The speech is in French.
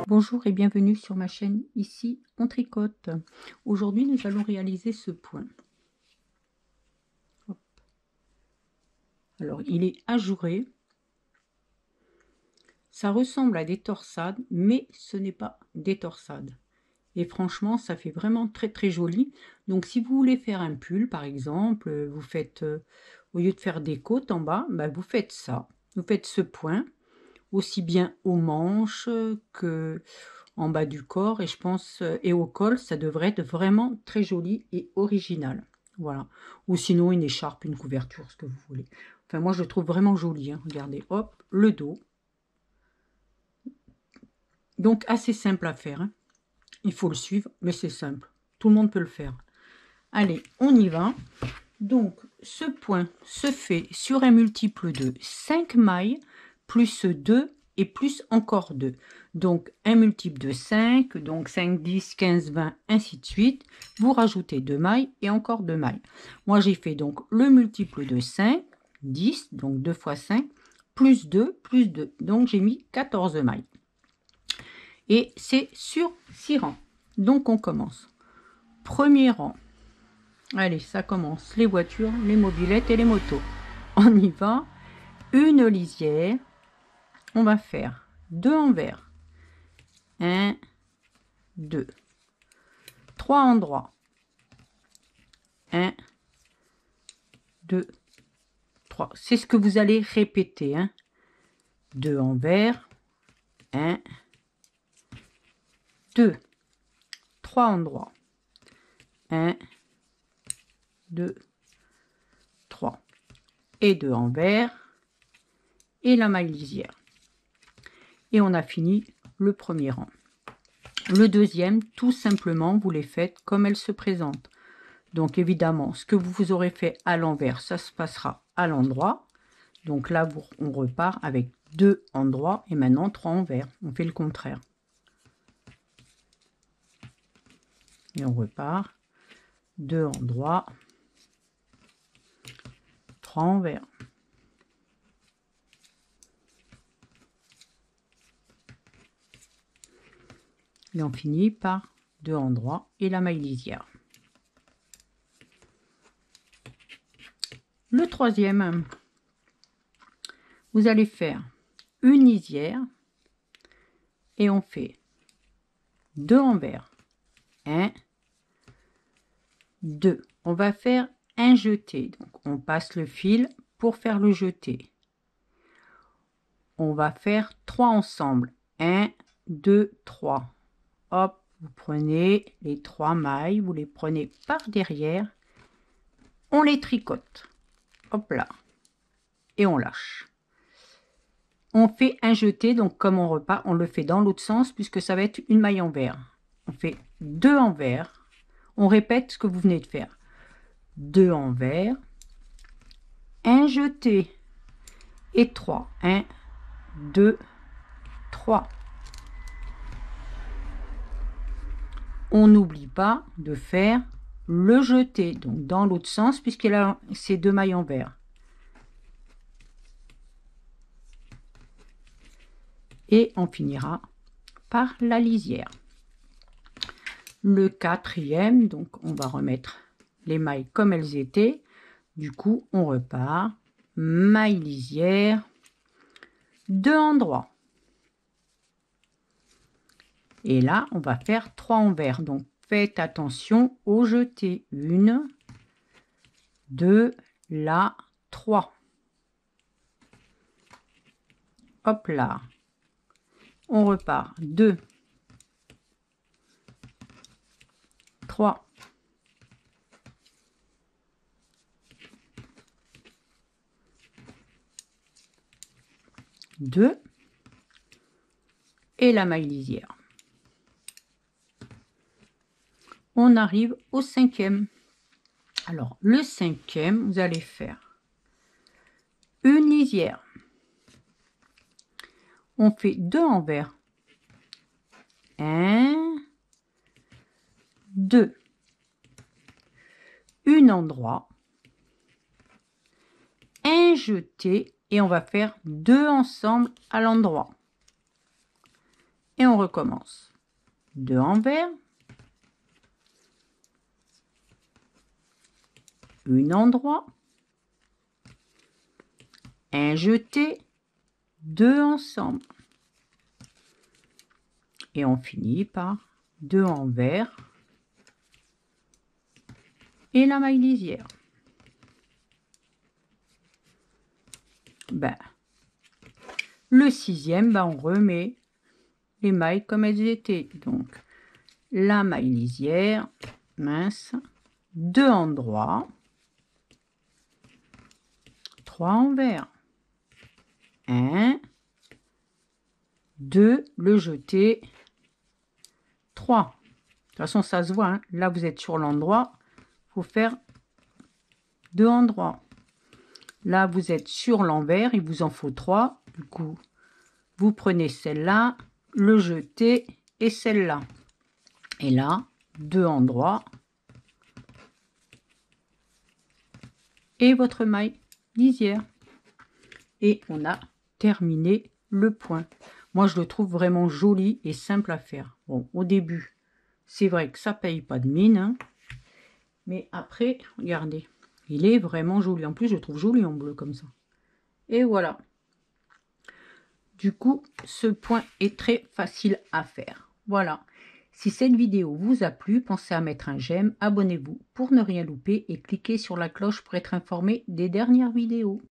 Bonjour et bienvenue sur ma chaîne, ici on tricote. Aujourd'hui nous allons réaliser ce point. Hop. Alors il est ajouré, ça ressemble à des torsades mais ce n'est pas des torsades. Et franchement ça fait vraiment très joli. Donc si vous voulez faire un pull par exemple, vous faites, au lieu de faire des côtes en bas, vous faites ça. Vous faites ce point, aussi bien aux manches que en bas du corps, et je pense et au col, ça devrait être vraiment très joli et original. Voilà. Ou sinon une écharpe, une couverture, ce que vous voulez. Enfin moi je le trouve vraiment joli, hein. Regardez, hop, le dos. Donc assez simple à faire, hein. Il faut le suivre, mais c'est simple, tout le monde peut le faire. Allez, on y va. Donc ce point se fait sur un multiple de 5 mailles plus 2 et plus encore 2. Donc un multiple de 5, donc 5, 10, 15, 20, ainsi de suite. Vous rajoutez 2 mailles et encore 2 mailles. Moi j'ai fait donc le multiple de 5, 10, donc 2 fois 5, plus 2, plus 2. Donc j'ai mis 14 mailles. Et c'est sur 6 rangs. Donc on commence. Premier rang. Allez, ça commence. Les voitures, les mobylettes et les motos. On y va. Une lisière. On va faire 2 envers. 1, 2. 3 endroits. 1, 2, 3. C'est ce que vous allez répéter, hein. 2 envers. 1, 2. 3 endroits. 1, 2, 3. Et 2 envers. Et la maille lisière. Et on a fini le premier rang. Le deuxième, tout simplement, vous les faites comme elle se présente. Donc évidemment, ce que vous aurez fait à l'envers, ça se passera à l'endroit. Donc là, on repart avec 2 endroits et maintenant 3 envers. On fait le contraire. Et on repart. 2 endroits. 3 envers. Et on finit par 2 endroits et la maille lisière. Le troisième, vous allez faire une lisière et on fait 2 envers. 1, 2. On va faire un jeté. Donc on passe le fil pour faire le jeté. On va faire 3 ensemble. 1, 2, 3. Hop, vous prenez les 3 mailles, vous les prenez par derrière. On les tricote. Hop là. Et on lâche. On fait un jeté, donc comme on repart, on le fait dans l'autre sens puisque ça va être une maille envers. On fait 2 envers. On répète ce que vous venez de faire. 2 envers. Un jeté. Et 3. 1, 2, 3. On n'oublie pas de faire le jeté, donc dans l'autre sens, puisqu'il a ces 2 mailles envers. Et on finira par la lisière. Le quatrième, donc on va remettre les mailles comme elles étaient. Du coup, on repart. Maille lisière. 2 endroits. Et là, on va faire 3 envers. Donc, faites attention au jeté. 1, 2, là, 3. Hop là. On repart. 2, 3. 2. Et la maille lisière. On arrive au cinquième. Alors, le cinquième, vous allez faire une lisière. On fait 2 envers. 1, 2. Un endroit. Un jeté. Et on va faire 2 ensemble à l'endroit. Et on recommence. 2 envers, une endroit, un jeté, 2 ensemble. Et on finit par 2 envers et la maille lisière. Ben, le 6e, ben, on remet les mailles comme elles étaient. Donc, la maille lisière, mince, 2 endroits, 3 envers, 1, 2, le jeté, 3. De toute façon, ça se voit, hein. Là, vous êtes sur l'endroit, il faut faire 2 endroits. Là, vous êtes sur l'envers, il vous en faut 3. Du coup, vous prenez celle-là, le jeté et celle-là. Et là, 2 endroits. Et votre maille lisière. Et on a terminé le point. Moi, je le trouve vraiment joli et simple à faire. Bon, au début, c'est vrai que ça paye pas de mine, hein. Mais après, regardez, il est vraiment joli. En plus, je le trouve joli en bleu comme ça. Et voilà. Du coup, ce point est très facile à faire. Voilà. Si cette vidéo vous a plu, pensez à mettre un j'aime, abonnez-vous pour ne rien louper et cliquez sur la cloche pour être informé des dernières vidéos.